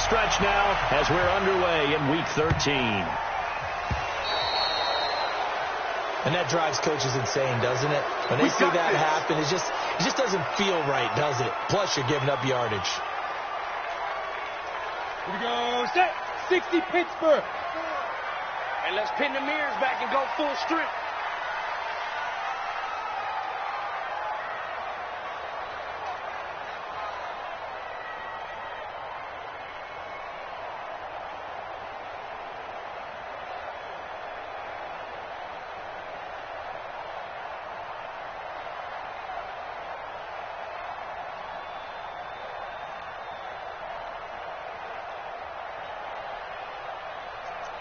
stretch now as we're underway in Week 13. And that drives coaches insane, doesn't it? When they see that happen, it just doesn't feel right, does it? Plus, you're giving up yardage. Here we go. Set. 60 Pittsburgh. And let's pin the mirrors back and go full strength.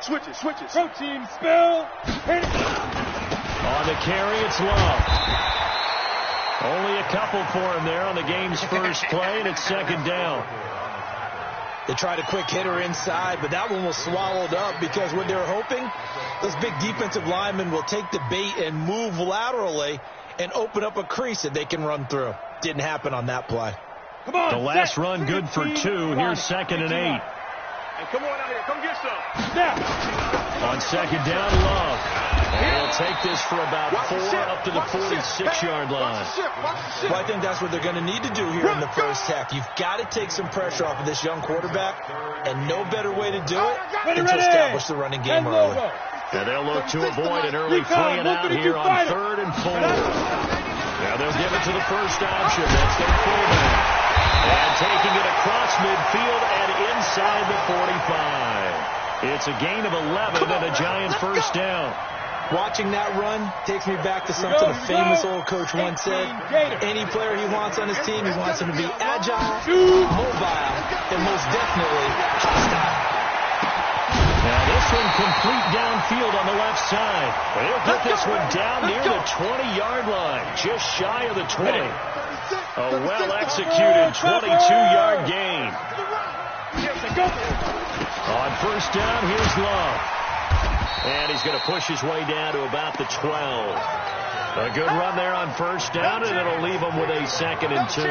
Switches. Pro team spill. Hit it. On the carry, it's Love. Only a couple for him there on the game's first play, and it's second down. They tried a quick hitter inside, but that one was swallowed up because what they were hoping, those big defensive linemen will take the bait and move laterally and open up a crease that they can run through. Didn't happen on that play. Come on. The last run good for 2. Here's second and 8. Hey, come on out here. Come get some. Snap. On second down, Love. And he'll take this for about 4 up to the 46-yard line. Well, I think that's what they're going to need to do here in the first half. You've got to take some pressure off of this young quarterback, and no better way to do it than to establish the running game early. And they'll look to avoid an early 3 and out here on 3rd and 4. Now they'll give it to the first option. That's their fullback. And taking it across midfield and inside the 45. It's a gain of 11 and a giant first down. Watching that run takes me back to something a famous old coach once said. Any player he wants on his team, he wants him to be agile, mobile, and most definitely hostile. Now this one complete downfield on the left side. They'll put this one down near the 20-yard line, just shy of the 20. A well-executed 22-yard gain. On first down, here's Love. And he's going to push his way down to about the 12. A good run there on first down, and it'll leave him with a 2nd and 2.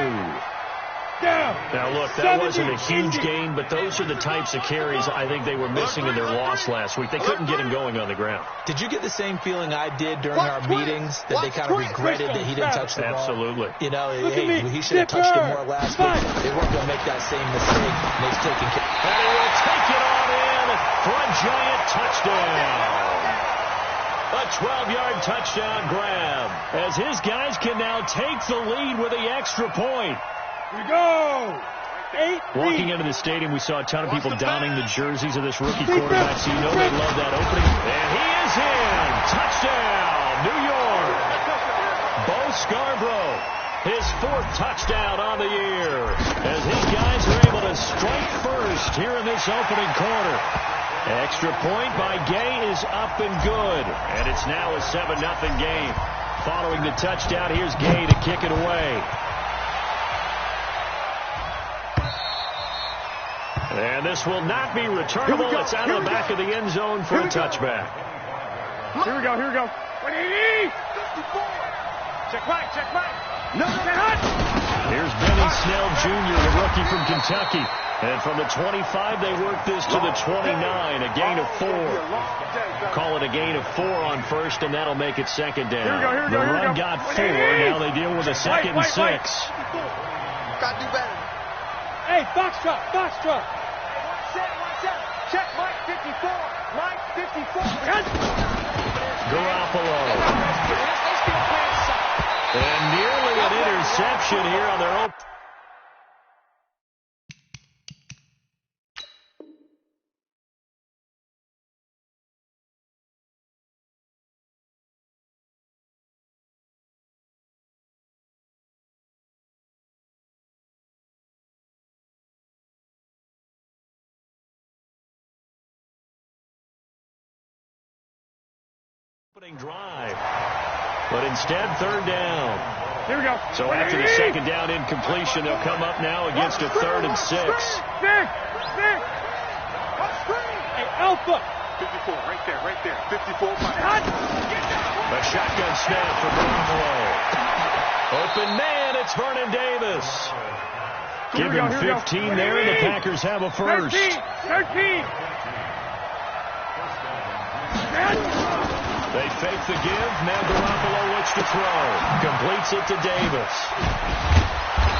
Now, look, that wasn't a huge gain, but those are the types of carries I think they were missing in their loss last week. They couldn't get him going on the ground. Did you get the same feeling I did during our meetings, that they kind of regretted that he didn't touch the ball? Absolutely. You know, hey, he should have touched it more last week. They weren't going to make that same mistake, and they've taken care. And he will take it on in for a giant touchdown. A 12-yard touchdown grab, as his guys can now take the lead with the extra point. Here we go. 8. Walking into the stadium, we saw a ton of people donning the jerseys of this rookie quarterback, so you know they love that opening. And he is in. Touchdown, New York. Bo Scarborough, his 4th touchdown on the year, as his guys are able to strike first here in this opening quarter. Extra point by Gay is up and good, and it's now a 7-0 game. Following the touchdown, here's Gay to kick it away. And this will not be returnable. It's out of the back of the end zone for a touchback. Here we go. 20. Check right. No, Here's Benny Snell Jr., the rookie from Kentucky. And from the 25, they work this to the 29, a gain of 4. Call it a gain of 4 on first, and that'll make it second down. Here we The go. run got 4. Now they deal with a 2nd and 6. Got to do better. Hey, box truck. Watch out. Check Mike 54. Garoppolo. And nearly an interception here on their own. Opening drive, but instead 3rd down. Here we go. So after the 2nd down incompletion, they'll come up now against a 3rd and 6. Hey, Alpha. 54, right there. 54. A shotgun snap for Garoppolo. Open man, it's Vernon Davis. Give him 15 there, and the Packers have a first. 13. They fake the give. Now Garoppolo looks to throw. Completes it to Davis.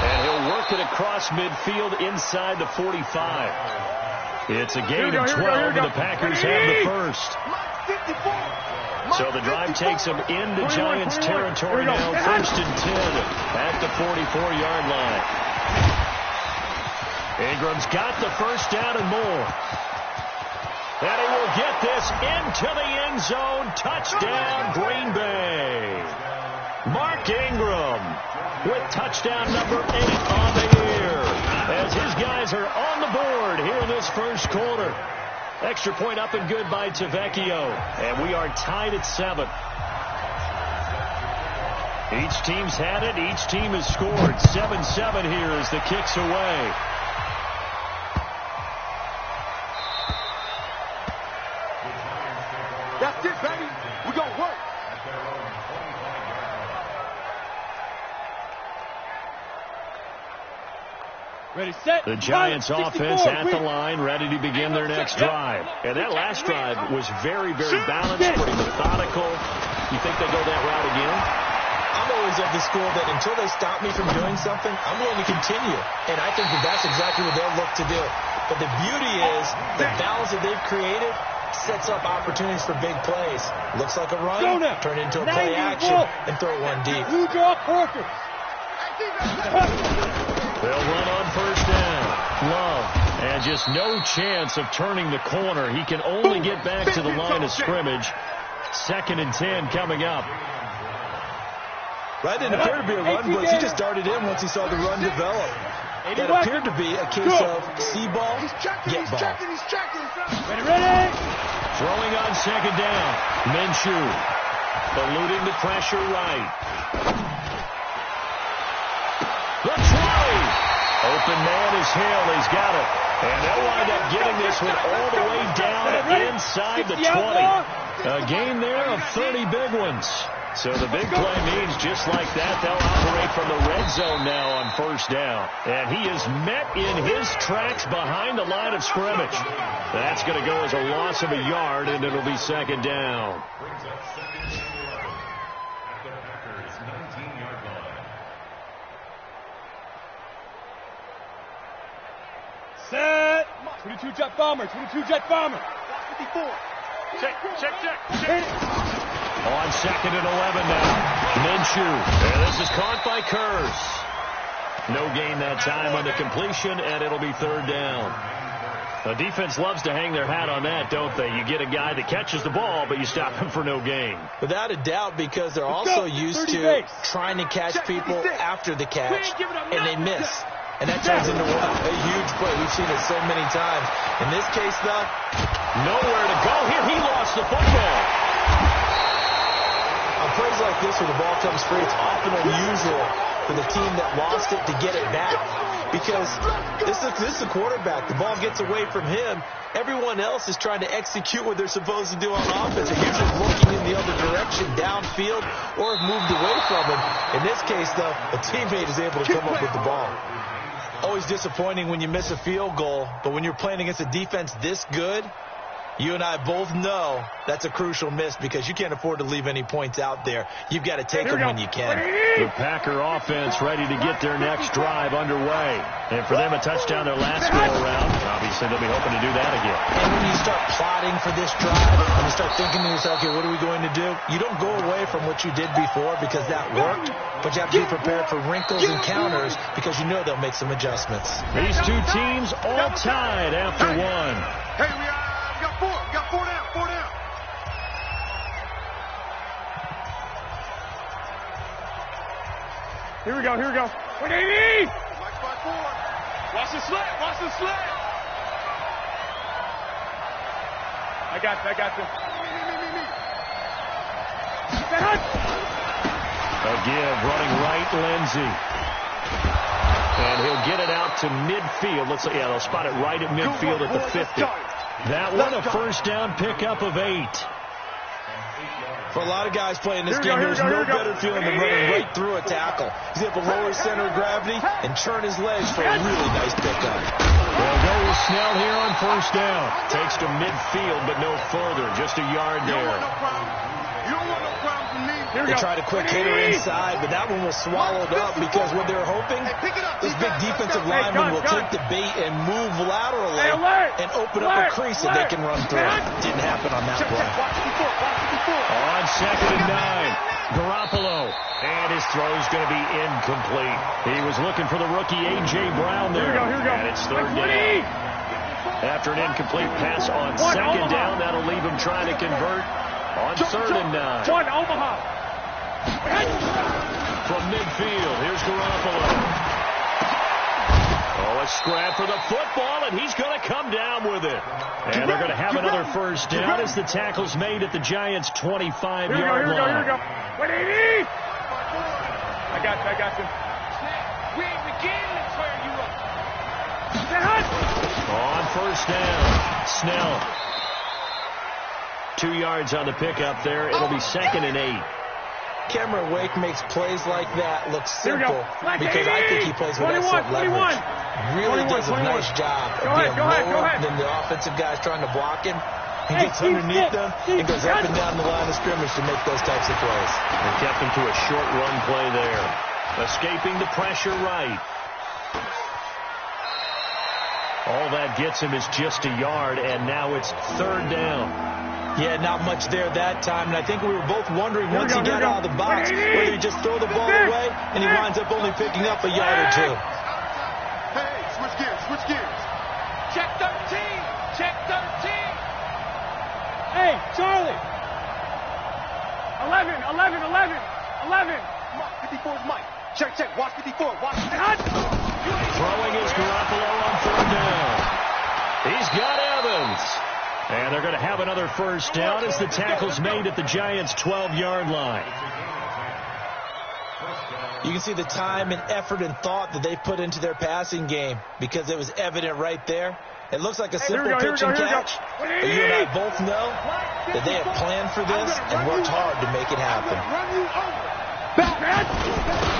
And he'll work it across midfield inside the 45. It's a gain of 12, and the Packers have the first. So the drive takes them into Giants territory now. First and 10 at the 44-yard line. Ingram's got the first down and more. And he will get this into the end zone. Touchdown, Green Bay. Mark Ingram with touchdown number 8 on the year, as his guys are on the board here in this first quarter. Extra point up and good by Tavecchio, and we are tied at 7. Each team's had it. Each team has scored. 7-7 here as the kick's away. That's it, baby. We gonna work. Ready, set. The Giants offense at the line, ready to begin their next drive. And that last drive was very, very balanced, pretty methodical. You think they go that route again? I'm always of the school that until they stop me from doing something, I'm willing to continue. And I think that that's exactly what they'll look to do. But the beauty is the balance that they've created sets up opportunities for big plays. Looks like a run, turn it into a play action, and throw one deep. They'll run on first down. Love. And just no chance of turning the corner. He can only get back to the line of scrimmage. 2nd and 10 coming up. That didn't appear to be a run blitz. He just darted in once he saw the run develop. That appeared to be a case of see ball, get ball. Ready. Throwing on 2nd down. Minshew eluding the pressure right. The throw. Open man is Hill. He's got it. And they'll wind up getting this one all the way down inside the 20. A gain there of 30 big ones. So the big play means just like that, they'll operate from the red zone now on first down. And he is met in his tracks behind the line of scrimmage. That's going to go as a loss of a yard, and it'll be 2nd down. Set. 22 jet bomber. 22 jet bomber. 54. Check. On 2nd and 11 now. Minshew. And this is caught by Kurz. No gain that time on the completion, and it'll be 3rd down. The defense loves to hang their hat on that, don't they? You get a guy that catches the ball, but you stop him for no gain. Without a doubt, because they're also used to trying to catch people after the catch, and they miss. And that turns into what? A huge play. We've seen it so many times. In this case, though, nowhere to go here. He lost the football. On plays like this where the ball comes free, it's often unusual for the team that lost it to get it back. Because this is the quarterback. The ball gets away from him. Everyone else is trying to execute what they're supposed to do on offense. They're usually looking in the other direction, downfield, or have moved away from him. In this case, though, a teammate is able to come up with the ball. Always disappointing when you miss a field goal, but when you're playing against a defense this good, you and I both know that's a crucial miss because you can't afford to leave any points out there. You've got to take them when you can. The Packer offense ready to get their next drive underway. And for them, a touchdown their last go-around. Obviously, they'll be hoping to do that again. And when you start plotting for this drive, and you start thinking to yourself, okay, what are we going to do? You don't go away from what you did before because that worked, but you have to be prepared for wrinkles and counters because you know they'll make some adjustments. These two teams all tied after one. Hey, we got four down. Here we go. 180! Watch the slant. I got you. A give, running right, Lindsey. And he'll get it out to midfield. They'll spot it right at midfield at the 50. That one, a first down pickup of 8. For a lot of guys playing this game, there's no better feeling than running right through a tackle. He's able to lower his center of gravity and churn his legs for a really nice pickup. They'll go with Snell here on first down. Takes to midfield, but no further. Just a yard there. You don't want no problem from me. They tried a quick hitter inside, but that one was swallowed up because what they were hoping, this big defensive lineman will take the bait and move laterally and open up a crease that they can run through. Didn't happen on that play. On 2nd and 9, Garoppolo. And his throw's going to be incomplete. He was looking for the rookie A.J. Brown there. Here we go. And it's 3rd down. After an incomplete pass on 2nd down, that'll leave him trying to convert on 3rd and 9. One, Omaha. From midfield, here's Garoppolo. Oh, a scrap for the football, and he's going to come down with it. And they're going to have another first down as the tackle's made at the Giants' 25-yard line. Here we go. 180! I got you. We ain't beginning to tear you up. On first down, Snell. 2 yards on the pickup there. It'll be 2nd and 8. Cameron Wake makes plays like that look simple because I think he plays with excellent leverage. Really does a nice job of being lower than the offensive guys trying to block him. He gets underneath them and goes up and down the line of scrimmage to make those types of plays. They kept him to a short run play there. Escaping the pressure right. All that gets him is just a yard, and now it's 3rd down. Yeah, not much there that time, and I think we were both wondering once he got out of the box whether he just throw the ball away and he winds up only picking up a yard or two. Hey, switch gears. Check 13. Hey, Charlie. 11. 54 is Mike. Check. Watch 54. Watch. Throwing is Garoppolo on 3rd down. He's got Evans. And they're going to have another first down as the tackle's made at the Giants' 12-yard line. You can see the time and effort and thought that they put into their passing game because it was evident right there. It looks like a simple pitch and catch, but you and I both know that they have planned for this and worked hard to make it happen.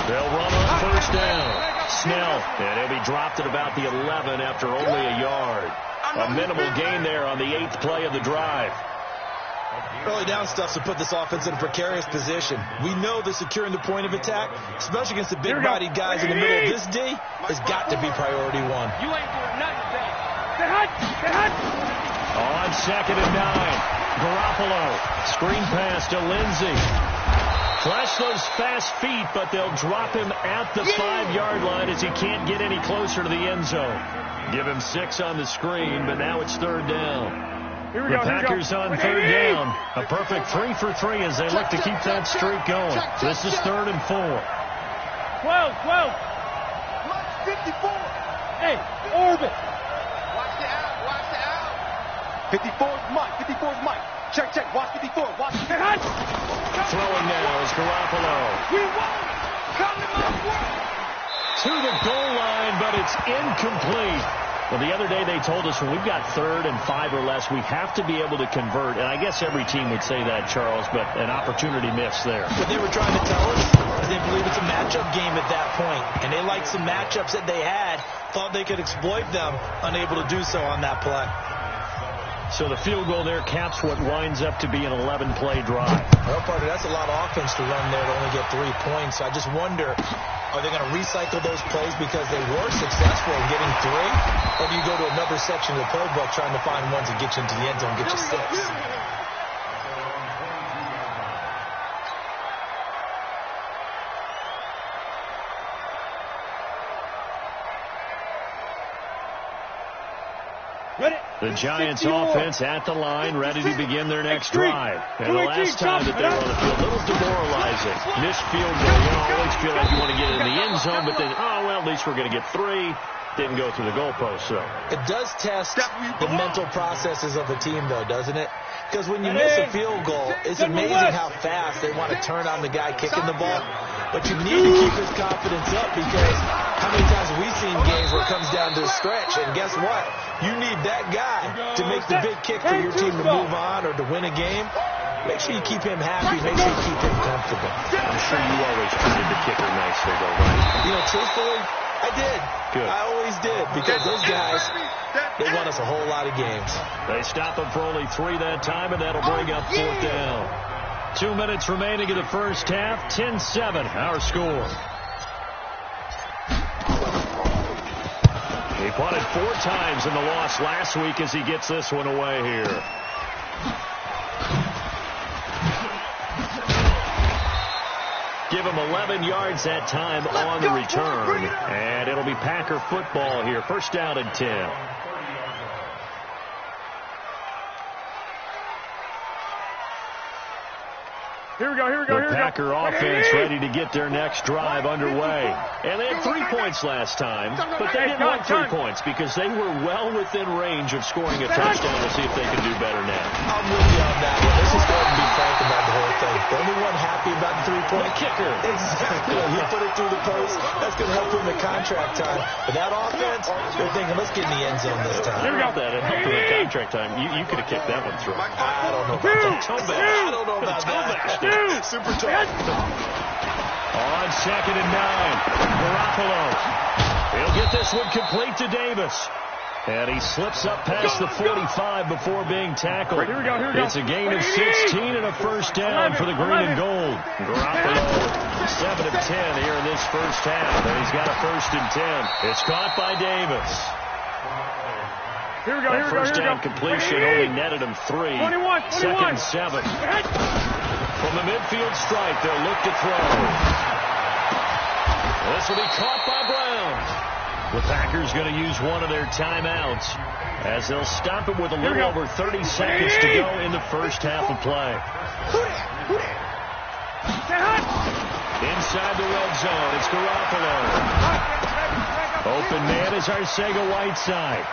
They'll run on first down. Snell, and he'll be dropped at about the 11 after only a yard. A minimal gain there on the 8th play of the drive. Early down stuff to put this offense in a precarious position. We know that securing the point of attack, especially against the big-bodied guys in the middle of this D, has got to be priority one. You ain't doing nothing today. On 2nd and 9, Garoppolo. Screen pass to Lindsey. Flash those fast feet, but they'll drop him at the 5-yard line as he can't get any closer to the end zone. Give him 6 on the screen, but now it's 3rd down. The Packers on 3rd down. A perfect 3 for 3 as they look to keep that streak going. This is 3rd and 4. 12. 54. Hey, orbit. Watch the out. 54 is Mike. Check. Watch 54. Watch. Throwing now is Garoppolo. We won. Come to my world. To the goal line, but it's incomplete. Well, the other day they told us when we've got 3rd and 5 or less, we have to be able to convert. And I guess every team would say that, Charles, but an opportunity missed there. What they were trying to tell us is they believe it's a matchup game at that point. And they liked some matchups that they had, thought they could exploit them, unable to do so on that play. So the field goal there caps what winds up to be an 11-play drive. Well, partner, that's a lot of offense to run there to only get 3 points. So I just wonder, are they going to recycle those plays because they were successful in getting 3? Or do you go to another section of the playbook trying to find ones that get you into the end zone and get you 6? The Giants offense at the line, ready to begin their next drive. And the last time that they were on the field, a little demoralizing. Missed field goal. You always feel like you want to get it in the end zone, but then, at least we're going to get 3. Didn't go through the goalpost, so. It does test the mental processes of a team, though, doesn't it? Because when you miss a field goal, it's amazing how fast they want to turn on the guy kicking the ball. But you need to keep his confidence up because how many times have we seen games where it comes down to a stretch? And guess what? You need that guy to make the big kick for your team to move on or to win a game. make sure you keep him happy. Make sure you keep him comfortable. I'm sure you always treated the kicker nicely, though, right? You know, truthfully, I did. Good. I always did, because those guys, they won us a whole lot of games. They stop him for only 3 that time, and that'll bring up 4th down. 2 minutes remaining in the first half. 10-7, our score. He punted 4 times in the loss last week as he gets this one away here. Give him 11 yards that time on the return. And it'll be Packer football here. First down and 10. Here we go, here we go, The Packer offense ready to get their next drive underway. And they had 3 points last time, but they didn't want 3 points because they were well within range of scoring a touchdown. We'll see if they can do better now. I'm with you on that one. Let's just go ahead and be frank about the whole thing. The only one happy about the 3-point kicker. Exactly. He put it through the post. That's going to help him in contract time. But that offense, they're thinking, let's get in the end zone this time. Here we go. That helped him in contract time. You could have kicked that one through. I don't know about that. I don't know about that. Super tough. On 2nd and 9, Garoppolo. He'll get this one complete to Davis. And he slips up past the 45 before being tackled. Here we go, here we go. It's a gain of 16 and a first down for the green and gold. Garoppolo, 7 of 10 here in this first half. And he's got a 1st and 10. It's caught by Davis. Here we go, that first down completion only netted him 3. 21. 2nd and 7. From the midfield stripe, they'll look to throw. This will be caught by Brown. The Packers going to use one of their timeouts as they'll stop it with a little over 30 seconds to go in the first half of play. Inside the red zone, it's Garoppolo. Open man is Arcega-Whiteside.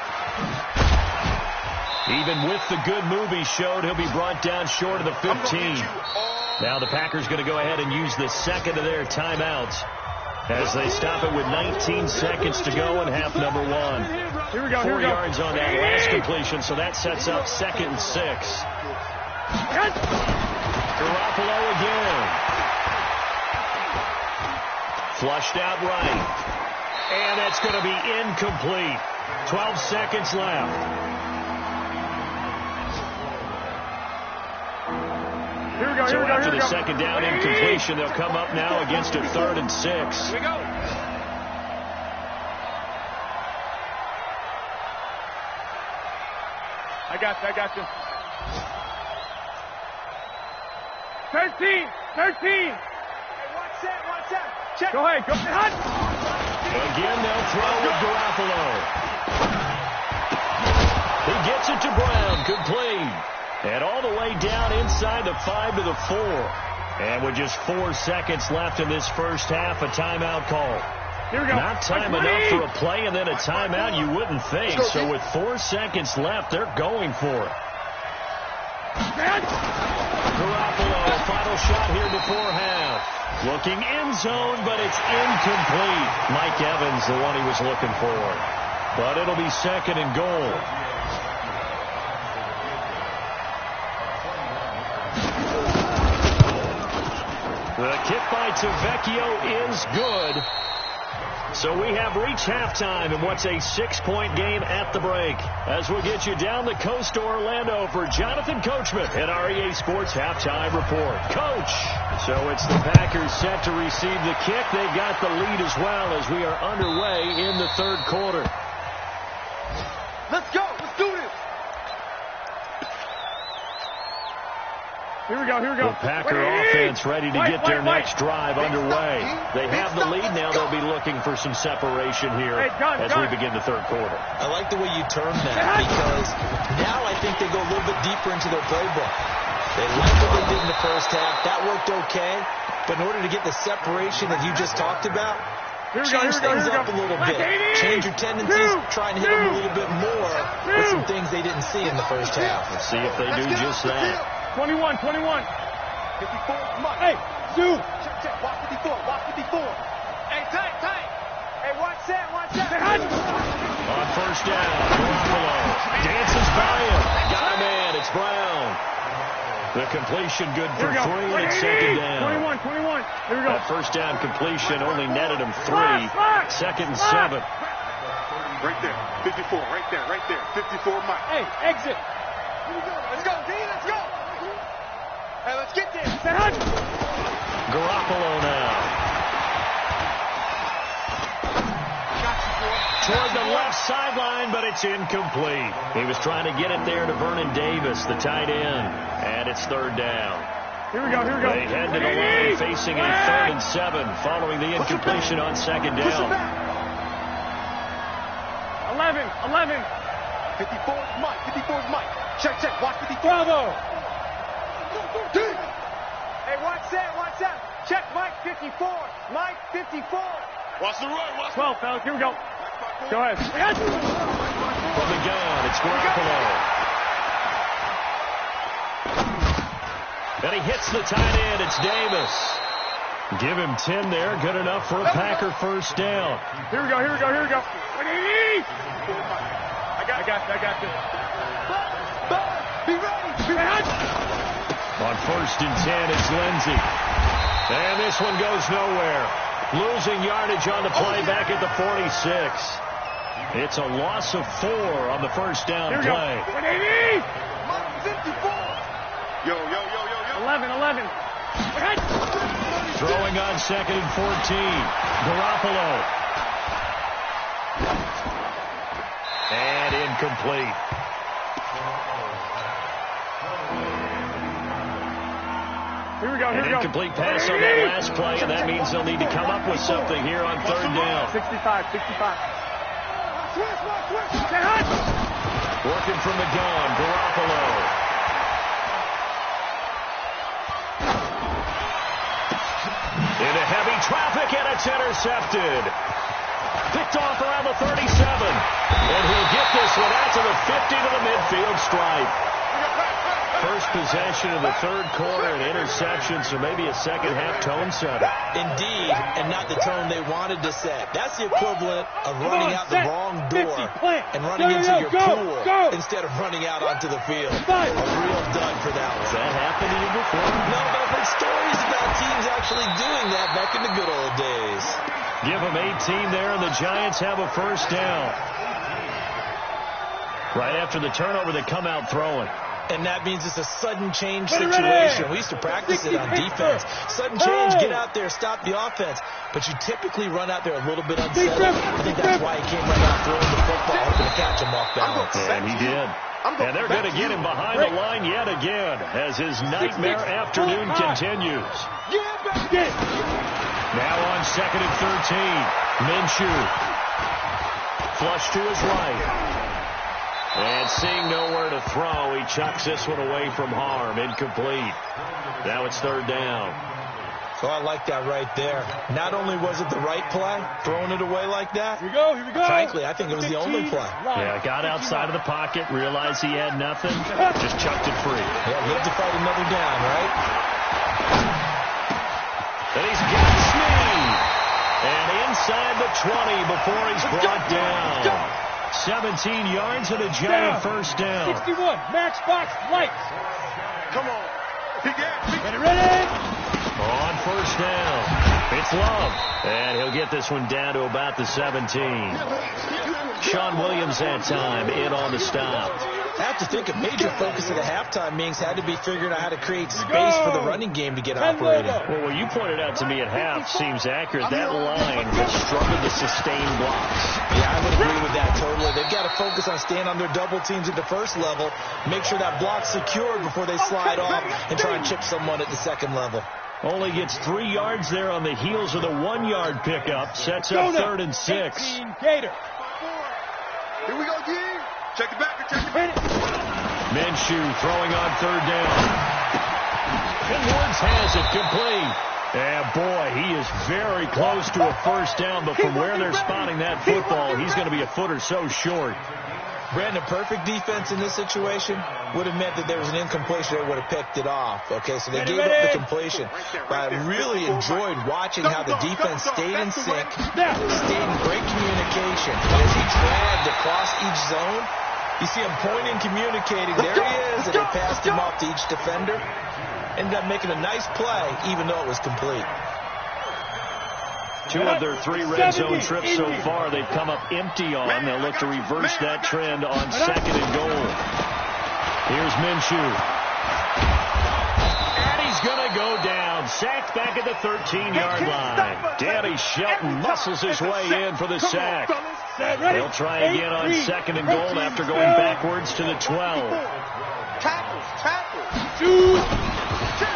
Even with the good move he showed, he'll be brought down short of the 15. Now the Packers going to go ahead and use the second of their timeouts as they stop it with 19 seconds to go in half number 1. Here we go, 4 yards on that last completion, so that sets up 2nd and 6. Garoppolo again. Flushed out right. And that's going to be incomplete. 12 seconds left. So after the second down incompletion, they'll come up now against a 3rd and 6. Here we go. I got you. 13. Hey, watch that. Check. Go ahead. Again, they'll throw with Garoppolo. He gets it to Brown, complete. And all the way down inside the 5 to the 4. And with just 4 seconds left in this first half, a timeout call. Here we go. Not time enough for a play and then a timeout, you wouldn't think. So with 4 seconds left, they're going for it. Garoppolo, final shot here before half. Looking end zone, but it's incomplete. Mike Evans, the one he was looking for. But it'll be 2nd and goal. The kick by Tavecchio is good. So we have reached halftime in what's a 6-point game at the break. As we'll get you down the coast to Orlando for Jonathan Coachman at our EA Sports Halftime Report. Coach! So it's the Packers set to receive the kick. They've got the lead as well as we are underway in the 3rd quarter. Let's go. Let's do this. Here we go. The Packer offense ready to get their next drive underway. They have the lead now. They'll be looking for some separation here as we begin the 3rd quarter. I like the way you term that because now I think they go a little bit deeper into their playbook. They like what they did in the first half. That worked okay. But in order to get the separation that you just talked about, change things up a little bit. Change your tendencies. Try and hit them a little bit more with some things they didn't see in the first half. Let's see if they do just that. 21. 54, come on. Hey, Sue. Check. Watch 54. Hey, tight. Hey, watch that. On first down, Garoppolo dances by him. Got a man. It's Brown. The completion good for 3, and it's second down. 21. Here we go. That first down completion only netted him 3. Second and 7. Right there. 54. Right there. 54, Mike. Hey, exit. Here we go. Let's go, D. Let's go. Hey, let's get there. Garoppolo now. Toward the left sideline, but it's incomplete. He was trying to get it there to Vernon Davis, the tight end, and it's third down. Here we go. They head to the line facing a 3rd and 7 following the incompletion on second down. 11. 54's Mike. Check. Watch 54. Bravo. Hey, watch that. Check Mike 54. Mike 54. Watch the run. 12, fellas. Here we go. Go ahead. From the gun, it's Garoppolo. And he hits the tight end. It's Davis. Give him 10 there. Good enough for a Packer first down. Here we go. I got this. Be ready. On 1st and 10, it's Lindsey. And this one goes nowhere. Losing yardage on the play back at the 46. It's a loss of 4 on the first down play. 54. Yo. 11. Throwing on 2nd and 14. Garoppolo. And incomplete. Here we go. An incomplete pass on that last play, and that means they'll need to come up with something here on 3rd down. 65. Working from the gun, Garoppolo. Into heavy traffic, and it's intercepted. Picked off around the 37. And he'll get this one out to the 50 to the midfield stripe. First possession of the 3rd quarter, an interception, so maybe a second-half tone setter. Indeed, and not the tone they wanted to set. That's the equivalent of running out the wrong door and running into your pool instead of running out onto the field. A real dud for that one. Has that happened to you before? No, but I've heard stories about teams actually doing that back in the good old days. Give them 18 there, and the Giants have a first down. Right after the turnover, they come out throwing. And that means it's a sudden change situation. We used to practice it on defense. Sudden change, get out there, stop the offense. But you typically run out there a little bit unsettled. I think that's why he came right out throwing the football, hoping to catch him off balance. And he did. And they're going to get him behind the line yet again as his nightmare afternoon continues. Now on 2nd and 13. Minshew. Flush to his right. And seeing nowhere to throw, he chucks this one away from harm. Incomplete. Now it's 3rd down. So I like that right there. Not only was it the right play, throwing it away like that. Here we go. Frankly, I think it was the only play. Yeah, got outside of the pocket, realized he had nothing, just chucked it free. Yeah, he had to fight another down, right? And he's got Snead. And inside the 20 before he's brought down. 17 yards and a giant first down. 61, max box, lights. Come on. Ready. On first down, it's Love. And he'll get this one down to about the 17. Sean Williams that time in on the stop. I have to think a major focus of the halftime meetings had to be figuring out how to create space for the running game to get operating. Well, what you pointed out to me at half seems accurate. That line has struggled to sustain blocks. Yeah, I would agree with that totally. They've got to focus on staying on their double teams at the first level, make sure that block's secured before they slide off and try and chip someone at the second level. Only gets 3 yards there on the heels of the 1-yard pickup. Sets up 3rd and 6. Gator. Here we go, G. Check it back. Minshew throwing on 3rd down. And Woods has it complete. And boy, he is very close to a first down, but from where they're spotting that football, he's going to be a foot or so short. Brandon, perfect defense in this situation would have meant that there was an incompletion that would have picked it off. Okay, so they gave up the completion. But I really enjoyed watching how the defense stayed in sync, stayed in great communication. And as he dragged across each zone, You see him pointing, communicating. There he is, and they passed him off to each defender. Ended up making a nice play, even though it was complete. 2 of their 3 red zone trips so far, they've come up empty on. They'll look to reverse that trend on 2nd and goal. Here's Minshew. And he's going to go down. Sacked back at the 13-yard line. Danny Shelton muscles his way in for the sack. They'll try again on 2nd and goal after going backwards to the 12.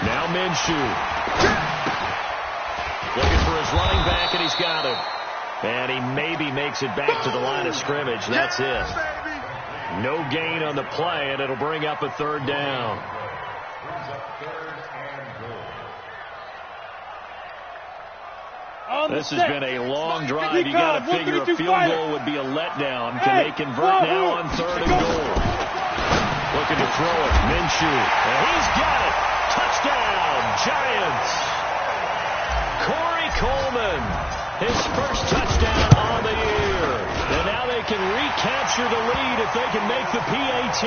Now Minshew. Looking for his running back, and he's got him. And he maybe makes it back to the line of scrimmage. That's it. No gain on the play, and it'll bring up a 3rd down. This has been a long drive. You got to figure a field goal would be a letdown. Can they convert now on 3rd and goal? Looking to throw it. Minshew. And he's got it. Touchdown, Giants. Corey Coleman, his first touchdown on the year. And now they can recapture the lead if they can make the PAT.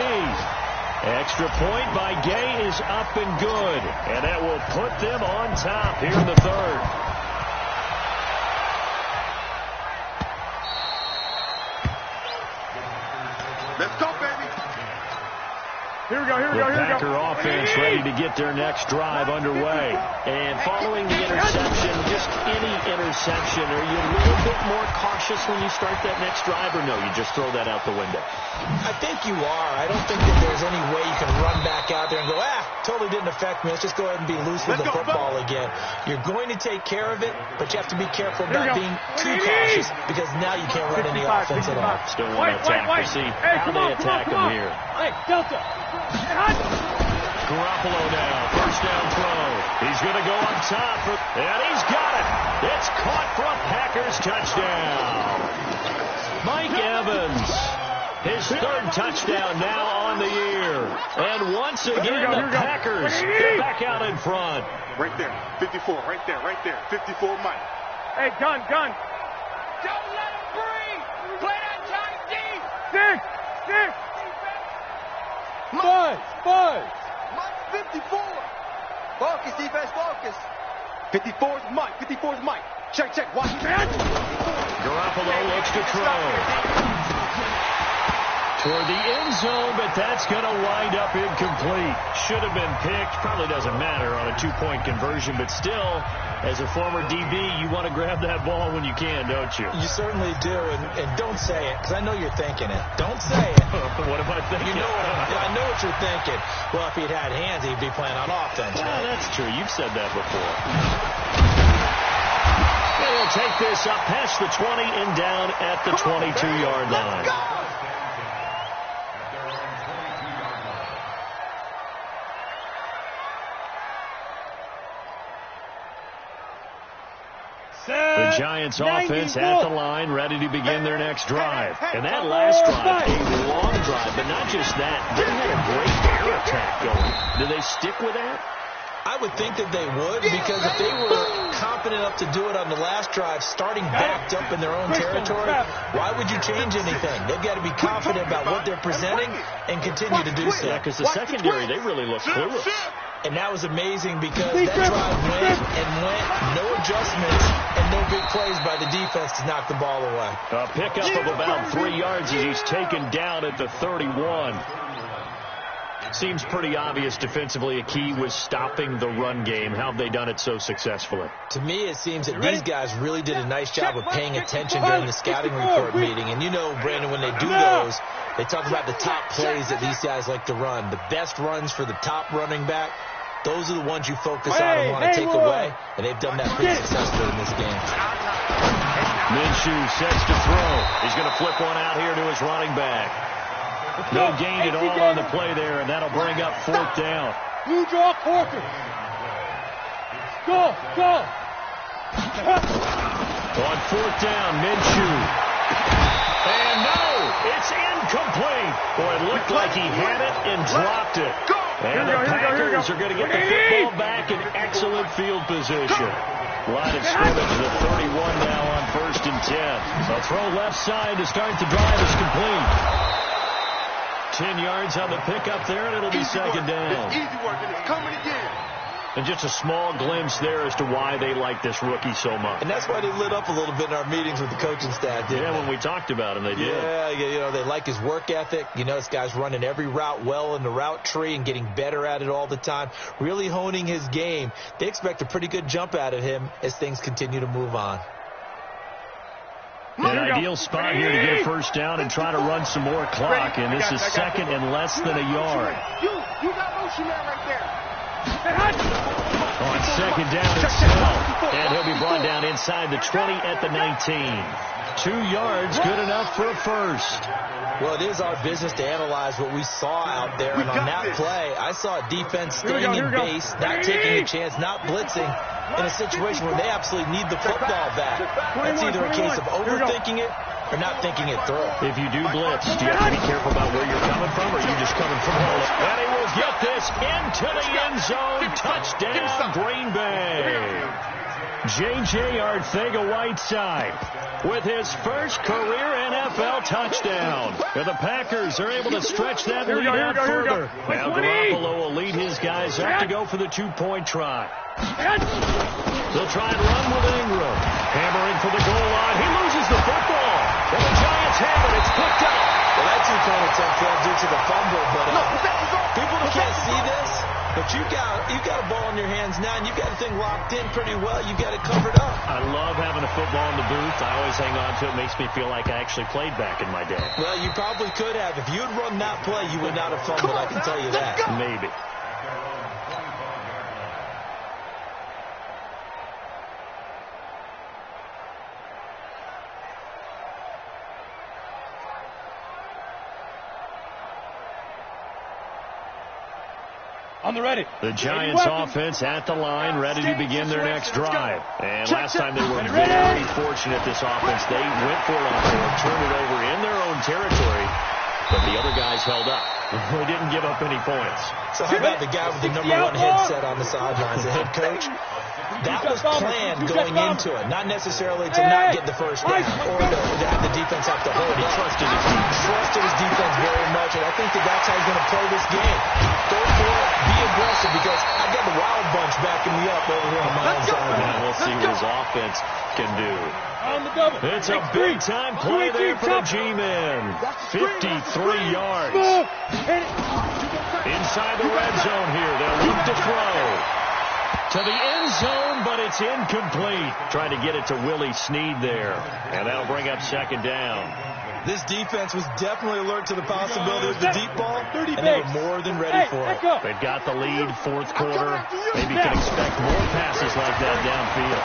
Extra point by Gay is up and good. And that will put them on top here in the 3rd. Let's go, baby. Here we go, here we go, here we go. Packer offense ready to get their next drive underway. And following the interception, just any interception, are you a little bit more cautious when you start that next drive, or no, you just throw that out the window? I think you are. I don't think that there's any way you can run back out there and go, totally didn't affect me. Let's just go ahead and be loose with the football again. You're going to take care of it, but you have to be careful about being too cautious, because now you can't run any offense at all. Still want to attack to see how they attack him here. Hey, Delta. Garoppolo now, 1st down throw. He's going to go up top, and he's got it. It's caught for a Packers touchdown. Mike Evans, his 3rd touchdown now on the year. And once again, the Packers get back out in front. Right there, 54, right there, 54 Mike. Hey, gun. Don't let him breathe. Play that tight deep. 6. Five. Mike, 54. Focus, defense, focus. 54's Mike. Check. Watch it. Garoppolo looks to throw. Toward the end zone, but that's going to wind up incomplete. Should have been picked. Probably doesn't matter on a 2-point conversion, but still, as a former DB, you want to grab that ball when you can, don't you? You certainly do, and don't say it, because I know you're thinking it. Don't say it. What am I thinking? I know what you're thinking. Well, if he'd had hands, he'd be playing on offense. Well, that's true. You've said that before. And he'll take this up past the 20 and down at the 22-yard line. Let's go. The Giants offense at the line, ready to begin their next drive. And that last drive, a long drive, but not just that. They had a great air attack going. Do they stick with that? I would think that they would, because if they were confident enough to do it on the last drive, starting backed up in their own territory, why would you change anything? They've got to be confident about what they're presenting and continue to do so. Yeah, because the secondary, they really look clueless. And that was amazing, because that drive went, no adjustments, and no big plays by the defense to knock the ball away. A pickup of about 3 yards as he's taken down at the 31. Seems pretty obvious defensively a key was stopping the run game. How have they done it so successfully? To me, it seems that these guys really did a nice job of paying attention during the scouting report meeting. And you know, Brandon, when they do those, they talk about the top plays that these guys like to run. The best runs for the top running back, those are the ones you focus on and want to take away. And they've done that pretty successfully in this game. Minshew sets to throw. He's going to flip one out here to his running back. No gain at all on the play there, and that'll bring up 4th down. Blue draw quarter. Go. On 4th down, Minshew. And no, it's incomplete. Boy, it looked like he had it and dropped it. And the Packers are going to get the football back in excellent field position. Line of scrimmage, the 31 now on 1st and 10. So throw left side to start the drive is complete. 10 yards on the pickup there, and it'll be second down. It's easy work, and it's coming again. And just a small glimpse there as to why they like this rookie so much. And that's why they lit up a little bit in our meetings with the coaching staff, didn't they? When we talked about him, they did. Yeah, you know, they like his work ethic. You know, this guy's running every route well in the route tree and getting better at it all the time, really honing his game. They expect a pretty good jump out of him as things continue to move on. An ideal spot here to get a first down and try to run some more clock, and this is second and less than a yard. You got motion there right there. On second down himself, and he'll be brought down inside the 20 at the 19. 2 yards, good enough for a first. Well, it is our business to analyze what we saw out there, and on that play, I saw a defense staying in base, not taking a chance, not blitzing in a situation where they absolutely need the football back. That's either a case of overthinking it or not thinking it through. If you do blitz, do you have to be careful about where you're coming from, or are you just coming from home? And he will get this into the end zone. Touchdown, Green Bay. J.J. Arcega-Whiteside with his first career NFL touchdown. And the Packers are able to stretch that lead out further. Now Garoppolo will lead his guys up to go for the 2-point try. They'll try and run with Ingram. Hammering for the goal line. He loses the football. And the Giants have it. It's picked up. Well, that 2-point attempt failed due to the fumble, but people who can't see this, but you've got a ball in your hands now, and you've got the thing locked in pretty well. You've got it covered up. I love having a football in the booth. I always hang on to it. It makes me feel like I actually played back in my day. Well, you probably could have. If you had run that play, you would not have fumbled, I can tell you that. Maybe. On the ready. The Giants offense at the line, ready to begin their next drive. And last time they were very fortunate, this offense. They went for it on fourth, turned it over in their own territory, but the other guys held up. They didn't give up any points. So how about the guy with the #1 headset on the sidelines, the head coach? That was planned going into it, not necessarily to not get the first down or to have the defense have to hold. He trusted his defense very much, and I think that's how he's going to play this game. Go for it, be aggressive, because I've got the wild bunch backing me up over here on my own side. And we'll see what his offense can do. It's a big-time play there for the G-men. 53 yards. Inside the red zone here. They'll look to throw to the end zone, but it's incomplete. Trying to get it to Willie Snead there. And that'll bring up second down. This defense was definitely alert to the possibility of the deep ball, and they were more than ready for it. They've got the lead, fourth quarter. Maybe you can expect more passes like that downfield.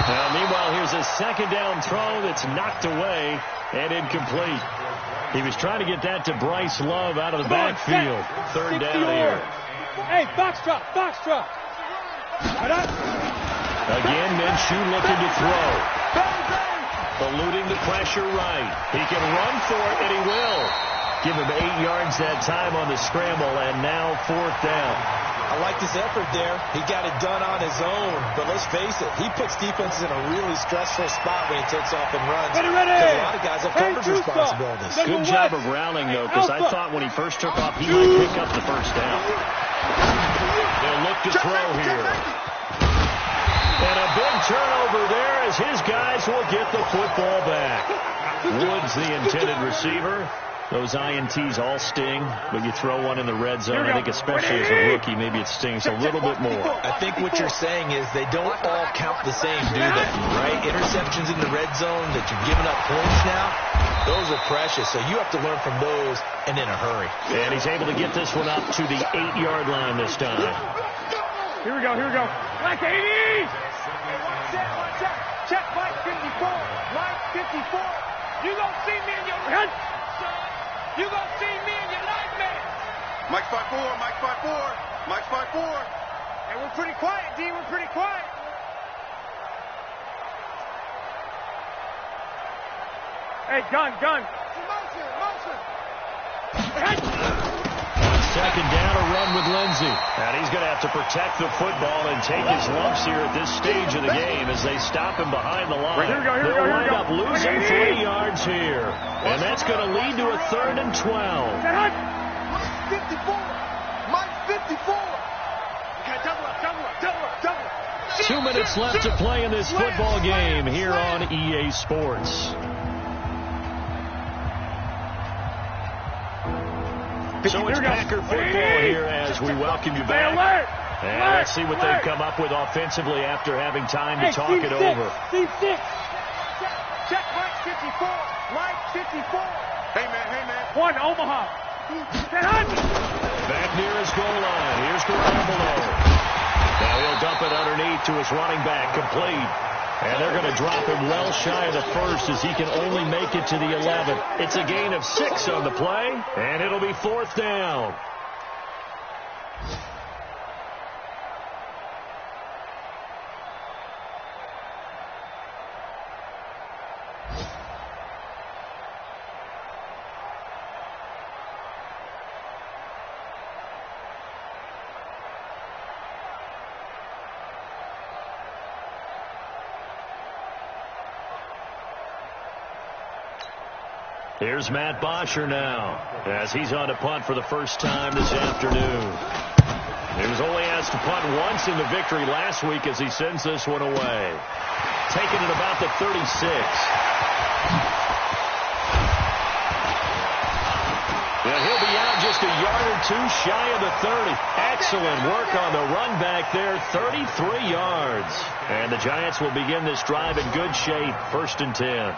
Now, meanwhile, here's a second down throw that's knocked away and incomplete. He was trying to get that to Bryce Love out of the backfield. Third down here. Hey, box drop. Again, Minshew looking to throw. Eluding the pressure right. He can run for it, and he will. Give him 8 yards that time on the scramble, and now fourth down. I like this effort there. He got it done on his own, but let's face it, he puts defenses in a really stressful spot when he takes off and runs. Because a lot of guys have coverage responsibilities. Good job of rallying, though, because I thought when he first took off, he might pick up the first down. They'll look to throw here. And a big turnover there as his guys will get the football back. Woods, the intended receiver. Those INTs all sting, but you throw one in the red zone, I think especially as a rookie, maybe it stings a little bit more. I think what you're saying is they don't all count the same, do they? Right? Interceptions in the red zone that you've given up points now, those are precious, so you have to learn from those and in a hurry. And he's able to get this one up to the 8-yard line this time. Here we go. Like 80! Check, Mike 54. Mike 54. You gonna see me in your head? You gonna see me in your nightmare. Mike 5-4, Mike 5-4, Mike 5-4. And we're pretty quiet, D. We're pretty quiet. Hey, gun. Motion. Second down, a run with Lindsey. And he's going to have to protect the football and take his lumps here at this stage of the game as they stop him behind the line. Here we go. They'll wind up losing 3 yards here. And that's going to lead to a 3rd and 12. Mike 54. Mike 54. Okay, double up. 2 minutes left to play in this football game here on EA Sports. So it's Packer football here as we welcome you back. And let's see what they've come up with offensively after having time to talk it over. Check Mike 54. Mike 54. Hey, man. 1, Omaha. Back near his goal line. Here's Garoppolo. Now he'll dump it underneath to his running back, complete. And they're going to drop him well shy of the 1st as he can only make it to the 11th. It's a gain of 6 on the play, and it'll be 4th down. Here's Matt Bosher now, as he's on to punt for the first time this afternoon. He was only asked to punt once in the victory last week as he sends this one away. Taking it about the 36. And he'll be out just a yard or 2 shy of the 30. Excellent work on the run back there, 33 yards. And the Giants will begin this drive in good shape, 1st and 10.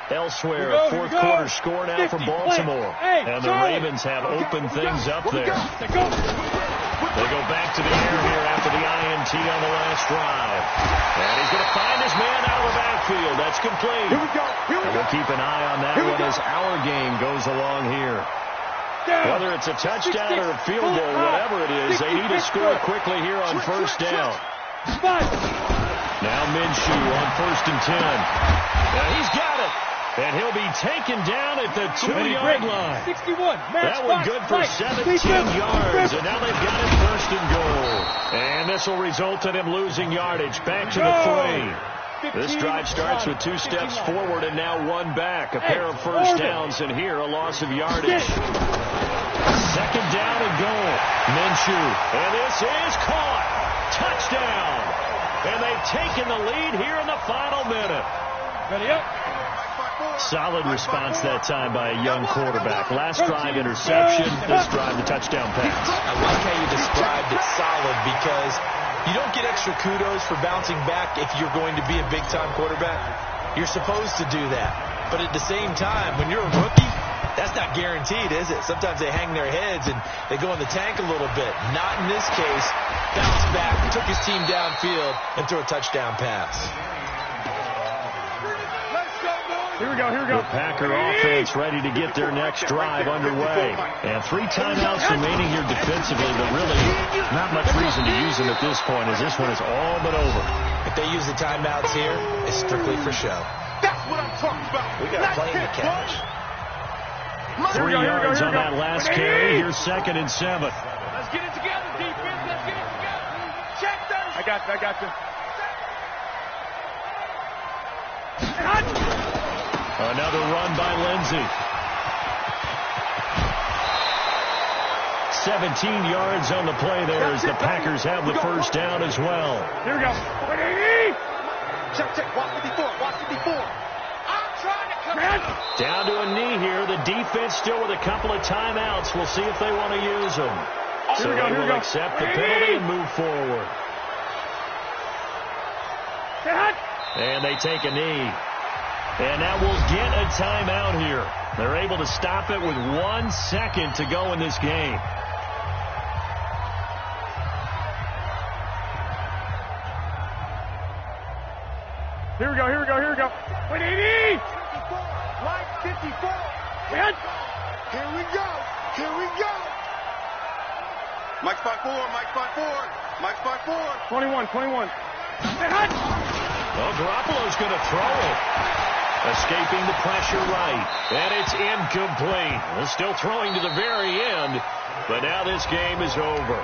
Elsewhere, a 4th quarter score now for Baltimore. And the Ravens have opened things up there. They go back to the air here after the INT on the last drive. And he's going to find his man out of the backfield. That's complete. And we'll keep an eye on that one as our game goes along here. Whether it's a touchdown or a field goal, whatever it is, they need to score quickly here on 1st down. Now Minshew on 1st and 10. And he's got it. And he'll be taken down at the 2-yard line. 61. That one good for 17 yards. And now they've got him 1st and goal. And this will result in him losing yardage. Back to the 3. This drive starts with 2 steps forward and now 1 back. A pair of 1st downs and here a loss of yardage. 2nd down and goal. Minshew. And this is caught. Touchdown. And they've taken the lead here in the final minute. Ready up. Solid response that time by a young quarterback. Last drive interception, this drive the touchdown pass. I like how you described it solid because you don't get extra kudos for bouncing back if you're going to be a big-time quarterback. You're supposed to do that. But at the same time, when you're a rookie, that's not guaranteed, is it? Sometimes they hang their heads and they go in the tank a little bit. Not in this case. Bounced back, took his team downfield, and threw a touchdown pass. Here we go. The Packer offense ready to get their next drive underway. And 3 timeouts remaining here defensively, but really not much reason to use them at this point as this one is all but over. If they use the timeouts here, it's strictly for show. That's what I'm talking about. We got a play in the catch. 3 yards on that last carry. Here's 2nd and 7. Let's get it together, defense. Let's get it together. Check those. I got you. Another run by Lindsey. 17 yards on the play there as the Packers have the 1st down as well. Here we go. Check. Watch 54. Watch 54. I'm trying to come out. Down to a knee here. The defense still with a couple of timeouts. We'll see if they want to use them. So they will accept the penalty and move forward. And they take a knee. And that will get a timeout here. They're able to stop it with 1 second to go in this game. Here we go. Line 54. Here we go. Mike spot 4. Mike spot 4. 21. Well, Garoppolo's going to throw it. Escaping the pressure right. And it's incomplete. Still throwing to the very end. But now this game is over.